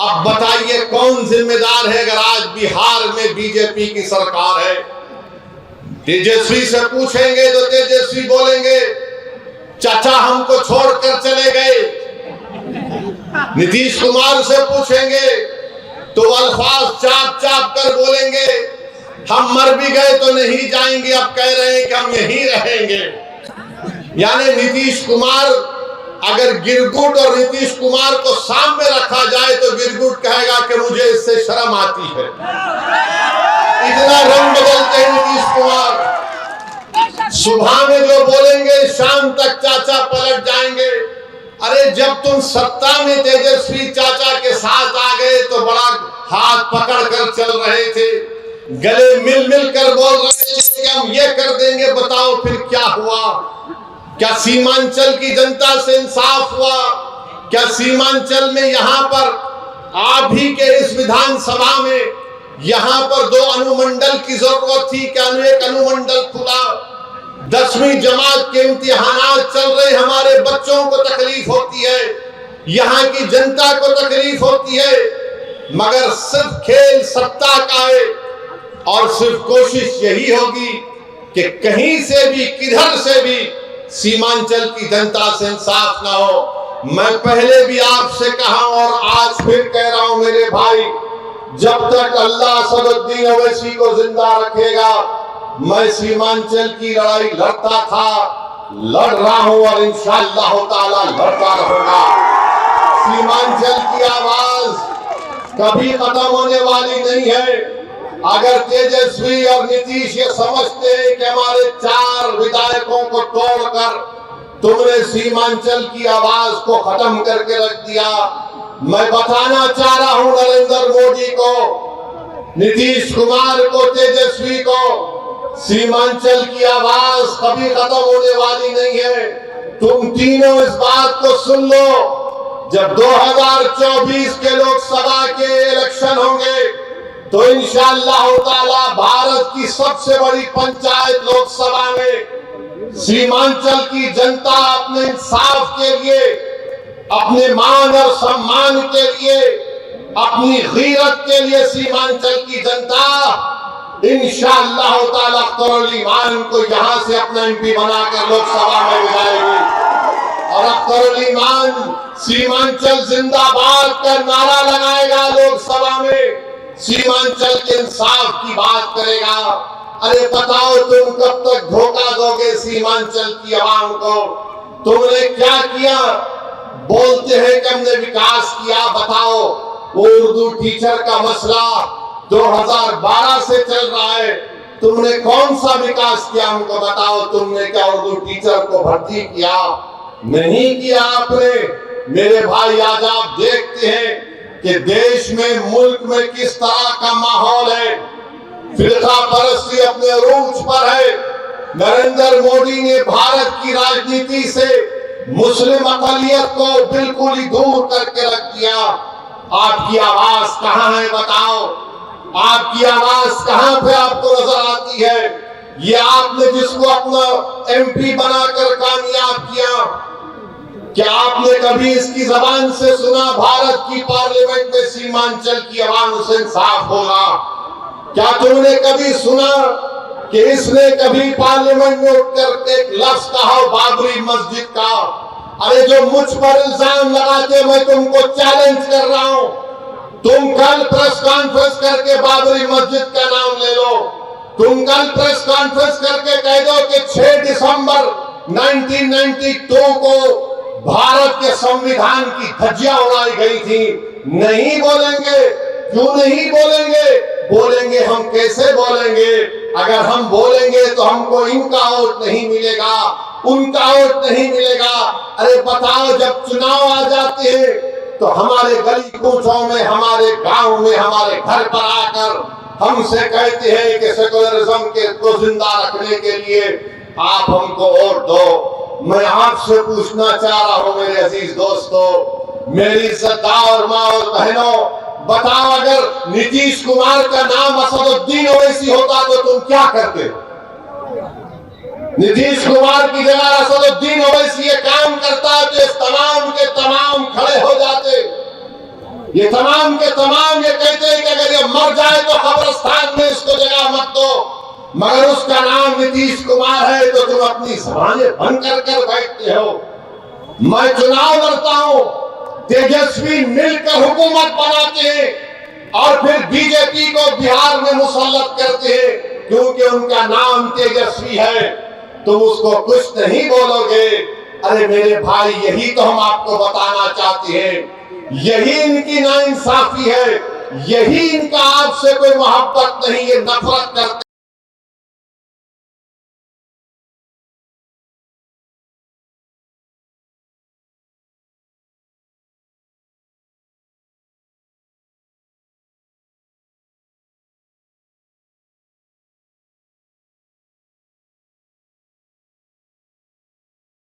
अब बताइए कौन जिम्मेदार है अगर आज बिहार में बीजेपी की सरकार है? तेजस्वी से पूछेंगे तो तेजस्वी बोलेंगे चाचा हमको छोड़कर चले गए। नीतीश कुमार से पूछेंगे तो अल्फाज चाप चाप कर बोलेंगे हम मर भी गए तो नहीं जाएंगे, अब कह रहे हैं कि हम यहीं रहेंगे। यानी नीतीश कुमार, अगर गिरगुट और नीतीश कुमार को सामने रखा जाए तो गिरगुट कहेगा कि मुझे इससे शर्म आती है। इतना रंग बदलते हैं नीतीश कुमार, सुबह में जो बोलेंगे शाम तक चाचा पलट जाएंगे। अरे जब तुम सत्ता में तेजस्वी चाचा के साथ आ गए तो बड़ा हाथ पकड़ कर चल रहे थे, गले मिल मिल कर बोल रहे थे कि हम ये कर देंगे। बताओ फिर क्या हुआ? क्या सीमांचल की जनता से इंसाफ हुआ? क्या सीमांचल में यहाँ पर आप ही के इस विधानसभा में यहाँ पर 2 अनुमंडल की जरूरत थी, क्या एक अनुमंडल खुला? 10वीं जमात के इम्तिहानात चल रहे, हमारे बच्चों को तकलीफ होती है, यहाँ की जनता को तकलीफ होती है, मगर सिर्फ खेल सत्ता का है और सिर्फ कोशिश यही होगी कि कहीं से भी किधर से भी सीमांचल की जनता से इंसाफ ना हो। मैं पहले भी आपसे कहा और आज फिर कह रहा हूं मेरे भाई, जब तक अल्लाह असदुद्दीन ओवैसी को जिंदा रखेगा मैं सीमांचल की लड़ाई लड़ता था, लड़ रहा हूं और इंशाअल्लाह ताला लड़ता रहूंगा। सीमांचल की आवाज कभी खत्म होने वाली नहीं है। अगर तेजस्वी और नीतीश ये समझते हैं कि हमारे 4 विधायकों को तोड़कर तुमने सीमांचल की आवाज को खत्म करके रख दिया, मैं बताना चाह रहा हूं नरेंद्र मोदी को, नीतीश कुमार को, तेजस्वी को, सीमांचल की आवाज कभी खत्म होने वाली नहीं है। तुम तीनों इस बात को सुन लो, जब 2024 के लोकसभा के इलेक्शन होंगे तो इंशाअल्लाह ताला भारत की सबसे बड़ी पंचायत लोकसभा में सीमांचल की जनता अपने इंसाफ के लिए, अपने मान और सम्मान के लिए, अपनी गीरत के लिए सीमांचल की जनता इंशाअल्लाह ताला अख्तरुल ईमान को यहां से अपना एमपी बनाकर लोकसभा में बुलाएगी और अख्तरुल ईमान सीमांचल जिंदाबाद का नारा लगाएगा, लोकसभा में सीमांचल के इंसाफ की बात करेगा। अरे बताओ तुम कब तक धोखा दोगे सीमांचल की आवाम को? तुमने क्या किया? बोलते हैं कि हमने विकास किया, बताओ वो उर्दू टीचर का मसला 2012 से चल रहा है, तुमने कौन सा विकास किया हमको बताओ। तुमने क्या उर्दू टीचर को भर्ती किया? नहीं किया आपने। मेरे भाई आज आप देखते हैं कि देश में, मुल्क में किस तरह का माहौल है, फिरका परस्ती अपने अरूज पर है। नरेंद्र मोदी ने भारत की राजनीति से मुस्लिम अक़लियत को बिल्कुल ही दूर करके रख दिया। आपकी आवाज कहां है बताओ? आपकी आवाज कहां पे आपको नजर आती है? ये आपने जिसको अपना एमपी बनाकर कामयाब किया, क्या आपने कभी इसकी जबान से सुना भारत की पार्लियामेंट में सीमांचल की आवाम से इंसाफ होगा? क्या तुमने कभी सुना कि इसने कभी पार्लियामेंट में उठकर एक लफ्ज कहा बाबरी मस्जिद का? अरे जो मुझ पर इल्जाम लगाते, मैं तुमको चैलेंज कर रहा हूं, तुम कल प्रेस कॉन्फ्रेंस करके बाबरी मस्जिद का नाम ले लो। तुम कल प्रेस कॉन्फ्रेंस करके कह दो कि 6 दिसंबर 1992 को भारत के संविधान की धज्जियां उड़ाई गई थी। नहीं बोलेंगे। क्यों नहीं बोलेंगे? बोलेंगे हम कैसे बोलेंगे? अगर हम बोलेंगे तो हमको इनका वोट नहीं मिलेगा, उनका वोट नहीं मिलेगा। अरे बताओ, जब चुनाव आ जाते हैं तो हमारे गली कूचों में, हमारे गांव में, हमारे घर पर आकर हमसे कहते हैं कि सेकुलरिज्म को जिंदा रखने के लिए आप हमको वोट दो। मैं आपसे पूछना चाह रहा हूं मेरे अजीज दोस्तों, मेरी इज्जतदार माँ और बहनों, बताओ अगर नीतीश कुमार का नाम असदुद्दीन ओवैसी होता तो तुम क्या करते? नीतीश कुमार की जगह असदुद्दीन ओवैसी ये काम करता तो इस तमाम के तमाम खड़े हो जाते। ये तमाम के तमाम ये कहते हैं कि अगर ये मर जाए तो कब्रिस्तान में इसको जगह मत दो, मगर उसका नाम नीतीश कुमार है तो तुम अपनी जबानें बंद कर बैठते हो। मैं चुनाव लड़ता हूं, तेजस्वी मिलकर हुकूमत बनाते हैं और फिर बीजेपी को बिहार में मुसल्लत करते हैं क्योंकि उनका नाम तेजस्वी है। तुम उसको कुछ नहीं बोलोगे। अरे मेरे भाई, यही तो हम आपको बताना चाहते हैं, यही इनकी नाइंसाफी है, यही इनका आपसे कोई मोहब्बत नहीं, ये नफरत करते